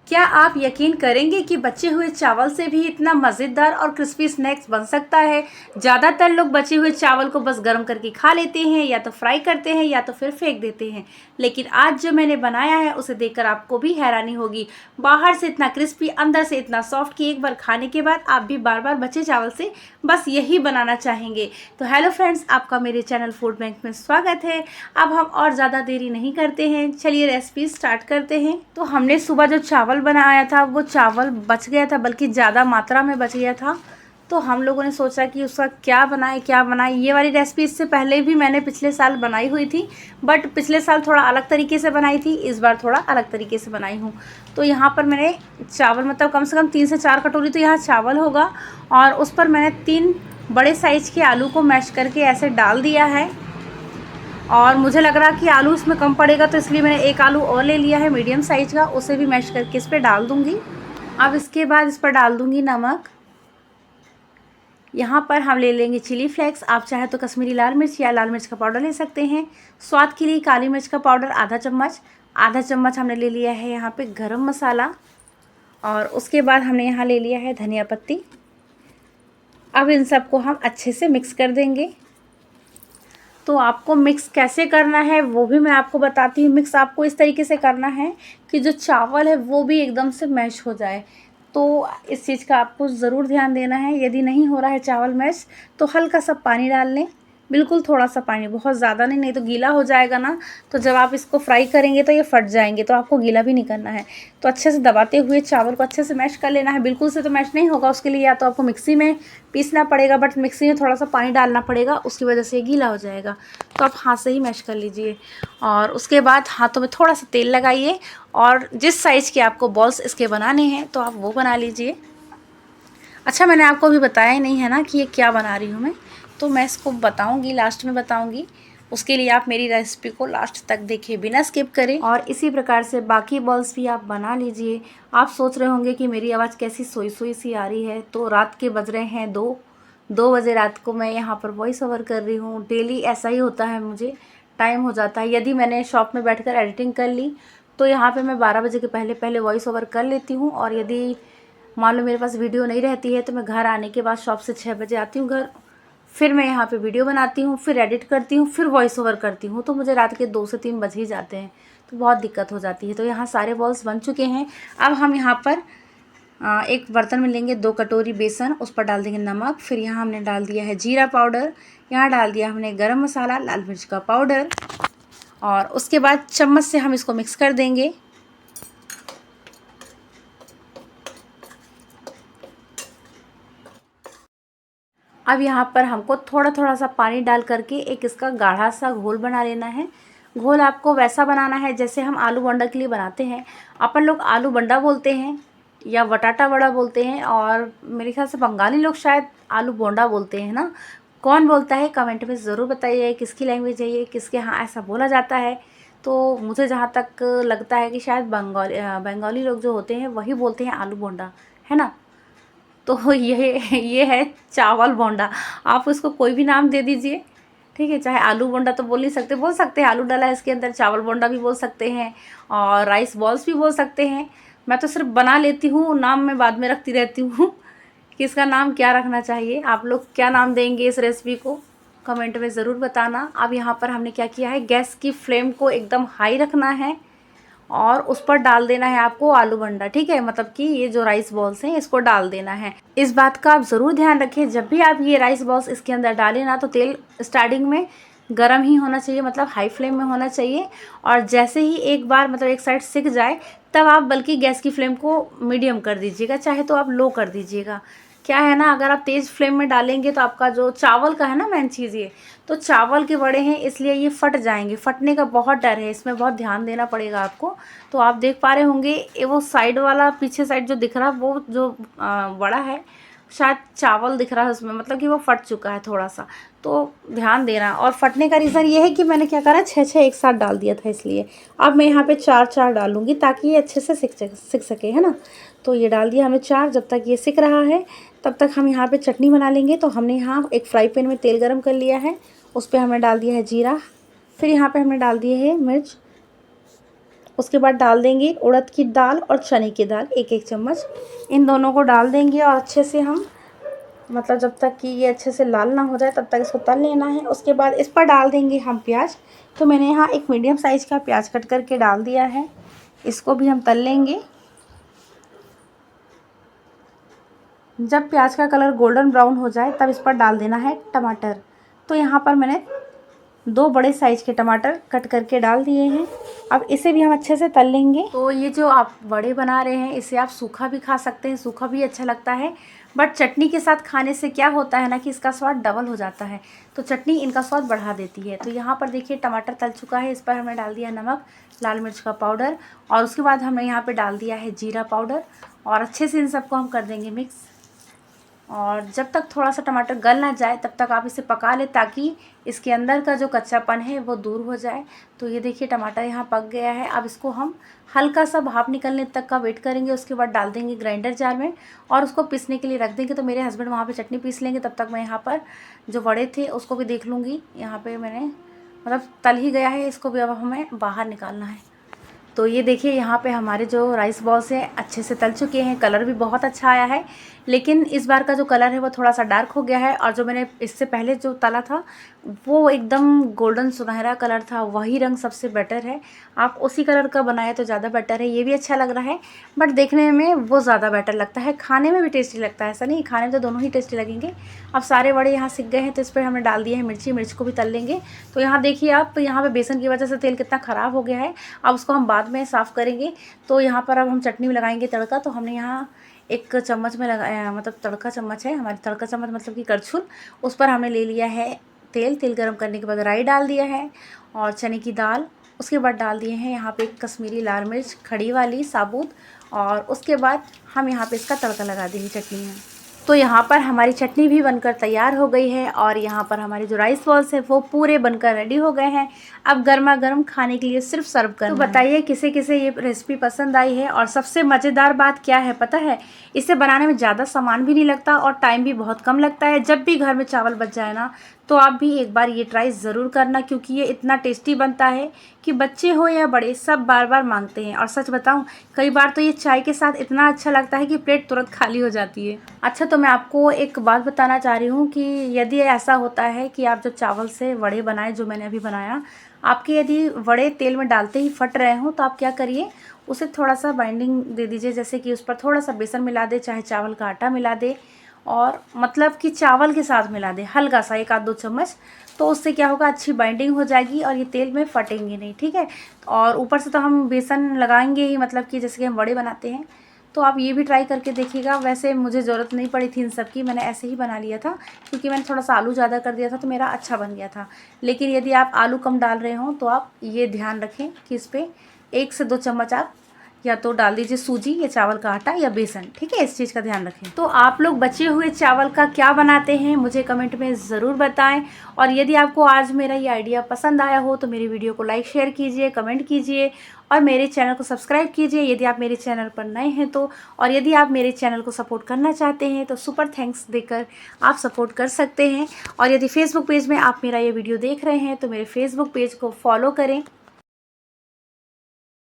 क्या आप यकीन करेंगे कि बचे हुए चावल से भी इतना मज़ेदार और क्रिस्पी स्नैक्स बन सकता है। ज़्यादातर लोग बचे हुए चावल को बस गर्म करके खा लेते हैं, या तो फ्राई करते हैं या तो फिर फेंक देते हैं। लेकिन आज जो मैंने बनाया है उसे देखकर आपको भी हैरानी होगी। बाहर से इतना क्रिस्पी, अंदर से इतना सॉफ्ट कि एक बार खाने के बाद आप भी बार बार बचे चावल से बस यही बनाना चाहेंगे। तो हेलो फ्रेंड्स, आपका मेरे चैनल फूड बैंक में स्वागत है। अब हम और ज़्यादा देरी नहीं करते हैं, चलिए रेसिपी स्टार्ट करते हैं। तो हमने सुबह जो चावल बनाया था वो चावल बच गया था, बल्कि ज़्यादा मात्रा में बच गया था। तो हम लोगों ने सोचा कि उसका क्या बनाए। ये वाली रेसिपी इससे पहले भी मैंने पिछले साल बनाई हुई थी, बट पिछले साल थोड़ा अलग तरीके से बनाई थी, इस बार थोड़ा अलग तरीके से बनाई हूँ। तो यहाँ पर मैंने चावल, मतलब कम से कम 3 से 4 कटोरी तो यहाँ चावल होगा, और उस पर मैंने 3 बड़े साइज़ के आलू को मैश करके ऐसे डाल दिया है। और मुझे लग रहा कि आलू इसमें कम पड़ेगा, तो इसलिए मैंने एक आलू और ले लिया है मीडियम साइज़ का, उसे भी मैश करके इस पर डाल दूँगी। अब इसके बाद इस पर डाल दूँगी नमक। यहाँ पर हम ले लेंगे चिली फ्लेक्स, आप चाहे तो कश्मीरी लाल मिर्च या लाल मिर्च का पाउडर ले सकते हैं। स्वाद के लिए काली मिर्च का पाउडर आधा चम्मच हमने ले लिया है यहाँ पे गरम मसाला, और उसके बाद हमने यहाँ ले लिया है धनिया पत्ती। अब इन सबको हम अच्छे से मिक्स कर देंगे। तो आपको मिक्स कैसे करना है वो भी मैं आपको बताती हूँ। मिक्स आपको इस तरीके से करना है कि जो चावल है वो भी एकदम से मैश हो जाए। तो इस चीज़ का आपको ज़रूर ध्यान देना है। यदि नहीं हो रहा है चावल मैश, तो हल्का सा पानी डाल लें, बिल्कुल थोड़ा सा पानी, बहुत ज़्यादा नहीं, नहीं तो गीला हो जाएगा ना। तो जब आप इसको फ्राई करेंगे तो ये फट जाएंगे, तो आपको गीला भी नहीं करना है। तो अच्छे से दबाते हुए चावल को अच्छे से मैश कर लेना है। बिल्कुल से तो मैश नहीं होगा, उसके लिए या तो आपको मिक्सी में पीसना पड़ेगा, बट मिक्सी में थोड़ा सा पानी डालना पड़ेगा, उसकी वजह से ये गीला हो जाएगा। तो आप हाथ से ही मैश कर लीजिए, और उसके बाद हाथों में थोड़ा सा तेल लगाइए, और जिस साइज़ के आपको बॉल्स इसके बनाने हैं तो आप वो बना लीजिए। अच्छा, मैंने आपको अभी बताया ही नहीं है ना कि ये क्या बना रही हूँ मैं, तो मैं इसको बताऊँगी, लास्ट में बताऊँगी। उसके लिए आप मेरी रेसिपी को लास्ट तक देखिए, बिना स्किप करें, और इसी प्रकार से बाकी बॉल्स भी आप बना लीजिए। आप सोच रहे होंगे कि मेरी आवाज़ कैसी सोई सोई सी आ रही है। तो रात के बज रहे हैं 2 बजे रात को मैं यहाँ पर वॉइस ओवर कर रही हूँ। डेली ऐसा ही होता है, मुझे टाइम हो जाता है। यदि मैंने शॉप में बैठकर एडिटिंग कर ली तो यहाँ पे मैं 12 बजे के पहले पहले वॉइस ओवर कर लेती हूँ, और यदि मान लो मेरे पास वीडियो नहीं रहती है तो मैं घर आने के बाद शॉप से 6 बजे आती हूँ घर, फिर मैं यहाँ पे वीडियो बनाती हूँ, फिर एडिट करती हूँ, फिर वॉइस ओवर करती हूँ, तो मुझे रात के 2 से 3 बज ही जाते हैं, तो बहुत दिक्कत हो जाती है। तो यहाँ सारे बॉल्स बन चुके हैं। अब हम यहाँ पर एक बर्तन में लेंगे 2 कटोरी बेसन, उस पर डाल देंगे नमक, फिर यहाँ हमने डाल दिया है जीरा पाउडर, यहाँ डाल दिया हमने गरम मसाला, लाल मिर्च का पाउडर, और उसके बाद चम्मच से हम इसको मिक्स कर देंगे। अब यहाँ पर हमको थोड़ा थोड़ा सा पानी डाल करके एक इसका गाढ़ा सा घोल बना लेना है। घोल आपको वैसा बनाना है जैसे हम आलू बंडा के लिए बनाते हैं। अपन लोग आलू बंडा बोलते हैं या बटाटा वड़ा बोलते हैं, और मेरे ख्याल से बंगाली लोग शायद आलू बोंडा बोलते हैं ना। कौन बोलता है कमेंट में ज़रूर बताइए, किसकी लैंग्वेज है ये, किसके यहाँ ऐसा बोला जाता है। तो मुझे जहाँ तक लगता है कि शायद बंगाली लोग जो होते हैं वही बोलते हैं आलू बोंडा, है ना। तो ये है चावल बोंडा। आप उसको कोई भी नाम दे दीजिए, ठीक है। चाहे आलू बोंडा तो बोल नहीं सकते, बोल सकते हैं आलू डाला है इसके अंदर, चावल बोंडा भी बोल सकते हैं, और राइस बॉल्स भी बोल सकते हैं। मैं तो सिर्फ बना लेती हूँ, नाम मैं बाद में रखती रहती हूँ कि इसका नाम क्या रखना चाहिए। आप लोग क्या नाम देंगे इस रेसिपी को कमेंट में ज़रूर बताना। अब यहाँ पर हमने क्या किया है, गैस की फ्लेम को एकदम हाई रखना है, और उस पर डाल देना है आपको आलू बंडा, ठीक है। मतलब कि ये जो राइस बॉल्स हैं इसको डाल देना है। इस बात का आप ज़रूर ध्यान रखें, जब भी आप ये राइस बॉल्स इसके अंदर डालें ना, तो तेल स्टार्टिंग में गरम ही होना चाहिए, मतलब हाई फ्लेम में होना चाहिए। और जैसे ही एक बार मतलब एक साइड सिक जाए, तब आप बल्कि गैस की फ्लेम को मीडियम कर दीजिएगा, चाहे तो आप लो कर दीजिएगा। क्या है ना, अगर आप तेज़ फ्लेम में डालेंगे तो आपका जो चावल का है ना मेन चीज़, ये तो चावल के बड़े हैं इसलिए ये फट जाएंगे, फटने का बहुत डर है, इसमें बहुत ध्यान देना पड़ेगा आपको। तो आप देख पा रहे होंगे ये वो साइड वाला, पीछे साइड जो दिख रहा है वो जो बड़ा है, शायद चावल दिख रहा है उसमें, मतलब कि वो फट चुका है थोड़ा सा, तो ध्यान देना। और फटने का रीज़न ये है कि मैंने क्या करा, 6 एक साथ डाल दिया था, इसलिए अब मैं यहाँ पे 4 डालूँगी ताकि ये अच्छे से सिक सके, है ना। तो ये डाल दिया हमें 4। जब तक ये सिक रहा है तब तक हम यहाँ पे चटनी बना लेंगे। तो हमने यहाँ एक फ्राई पैन में तेल गरम कर लिया है, उस पर हमने डाल दिया है जीरा, फिर यहाँ पे हमने डाल दिए है मिर्च, उसके बाद डाल देंगे उड़द की दाल और चने की दाल 1-1 चम्मच। इन दोनों को डाल देंगे और अच्छे से हम मतलब जब तक कि ये अच्छे से लाल ना हो जाए तब तक इसको तल लेना है। उसके बाद इस पर डाल देंगे हम प्याज। तो मैंने यहाँ एक मीडियम साइज़ का प्याज कट करके डाल दिया है, इसको भी हम तल लेंगे। जब प्याज का कलर गोल्डन ब्राउन हो जाए तब इस पर डाल देना है टमाटर। तो यहाँ पर मैंने 2 बड़े साइज़ के टमाटर कट करके डाल दिए हैं। अब इसे भी हम अच्छे से तल लेंगे। तो ये जो आप वड़े बना रहे हैं इसे आप सूखा भी खा सकते हैं, सूखा भी अच्छा लगता है, बट चटनी के साथ खाने से क्या होता है ना कि इसका स्वाद डबल हो जाता है, तो चटनी इनका स्वाद बढ़ा देती है। तो यहाँ पर देखिए टमाटर तल चुका है, इस पर हमने डाल दिया नमक, लाल मिर्च का पाउडर और उसके बाद हमने यहाँ पर डाल दिया है जीरा पाउडर और अच्छे से इन सबको हम कर देंगे मिक्स। और जब तक थोड़ा सा टमाटर गल ना जाए तब तक आप इसे पका लें ताकि इसके अंदर का जो कच्चापन है वो दूर हो जाए। तो ये देखिए टमाटर यहाँ पक गया है। अब इसको हम हल्का सा भाप निकलने तक का वेट करेंगे, उसके बाद डाल देंगे ग्राइंडर जार में और उसको पीसने के लिए रख देंगे। तो मेरे हस्बैंड वहाँ पे चटनी पीस लेंगे, तब तक मैं यहाँ पर जो वड़े थे उसको भी देख लूँगी। यहाँ पर मैंने मतलब तल ही गया है, इसको भी अब हमें बाहर निकालना है। तो ये देखिए यहाँ पे हमारे जो राइस बॉल्स हैं अच्छे से तल चुके हैं, कलर भी बहुत अच्छा आया है, लेकिन इस बार का जो कलर है वो थोड़ा सा डार्क हो गया है और जो मैंने इससे पहले जो तला था वो एकदम गोल्डन सुनहरा कलर था, वही रंग सबसे बेटर है। आप उसी कलर का बनाए तो ज़्यादा बेटर है। ये भी अच्छा लग रहा है बट देखने में वो ज़्यादा बेटर लगता है, खाने में भी टेस्टी लगता है, ऐसा नहीं खाने में तो दोनों ही टेस्टी लगेंगे। अब सारे वड़े यहाँ सिक गए हैं तो इस पर हमने डाल दिए हैं मिर्ची, मिर्च को भी तल लेंगे। तो यहाँ देखिए आप, यहाँ पे बेसन की वजह से तेल कितना ख़राब हो गया है, अब उसको हम बाद में साफ़ करेंगे। तो यहाँ पर अब हम चटनी में लगाएंगे तड़का। तो हमने यहाँ 1 चम्मच में लगाया, मतलब तड़का चम्मच है हमारी, तड़का चम्मच मतलब कि करछुल, उस पर हमने ले लिया है तेल। तेल गरम करने के बाद राई डाल दिया है और चने की दाल, उसके बाद डाल दिए हैं यहाँ पे कश्मीरी लाल मिर्च खड़ी वाली साबुत, और उसके बाद हम यहाँ पे इसका तड़का लगा देंगे चटनी में। तो यहाँ पर हमारी चटनी भी बनकर तैयार हो गई है और यहाँ पर हमारे जो राइस बॉल्स है वो पूरे बनकर रेडी हो गए हैं। अब गर्मा गर्म खाने के लिए सिर्फ सर्व करना। तो बताइए किसे किसे ये रेसिपी पसंद आई है। और सबसे मज़ेदार बात क्या है पता है, इसे बनाने में ज़्यादा सामान भी नहीं लगता और टाइम भी बहुत कम लगता है। जब भी घर में चावल बच जाए ना तो आप भी एक बार ये ट्राई ज़रूर करना, क्योंकि ये इतना टेस्टी बनता है कि बच्चे हो या बड़े सब बार बार मांगते हैं। और सच बताऊं, कई बार तो ये चाय के साथ इतना अच्छा लगता है कि प्लेट तुरंत खाली हो जाती है। अच्छा, तो मैं आपको एक बात बताना चाह रही हूँ कि यदि ऐसा होता है कि आप जब चावल से वड़े बनाए, जो मैंने अभी बनाया, आपके यदि वड़े तेल में डालते ही फट रहे हों तो आप क्या करिए, उसे थोड़ा सा बाइंडिंग दे दीजिए, जैसे कि उस पर थोड़ा सा बेसन मिला दे, चाहे चावल का आटा मिला दे, और मतलब कि चावल के साथ मिला दे हल्का सा 1-2 चम्मच। तो उससे क्या होगा, अच्छी बाइंडिंग हो जाएगी और ये तेल में फटेंगे नहीं, ठीक है। और ऊपर से तो हम बेसन लगाएंगे ही, मतलब कि जैसे कि हम वड़े बनाते हैं। तो आप ये भी ट्राई करके देखिएगा। वैसे मुझे ज़रूरत नहीं पड़ी थी इन सब की, मैंने ऐसे ही बना लिया था क्योंकि मैंने थोड़ा सा आलू ज़्यादा कर दिया था तो मेरा अच्छा बन गया था। लेकिन यदि आप आलू कम डाल रहे हों तो आप ये ध्यान रखें कि इस पर 1 से 2 चम्मच आप या तो डाल दीजिए सूजी या चावल का आटा या बेसन, ठीक है, इस चीज़ का ध्यान रखें। तो आप लोग बचे हुए चावल का क्या बनाते हैं मुझे कमेंट में ज़रूर बताएं। और यदि आपको आज मेरा ये आइडिया पसंद आया हो तो मेरी वीडियो को लाइक शेयर कीजिए, कमेंट कीजिए और मेरे चैनल को सब्सक्राइब कीजिए यदि आप मेरे चैनल पर नए हैं तो। और यदि आप मेरे चैनल को सपोर्ट करना चाहते हैं तो सुपर थैंक्स देकर आप सपोर्ट कर सकते हैं। और यदि फेसबुक पेज में आप मेरा ये वीडियो देख रहे हैं तो मेरे फेसबुक पेज को फॉलो करें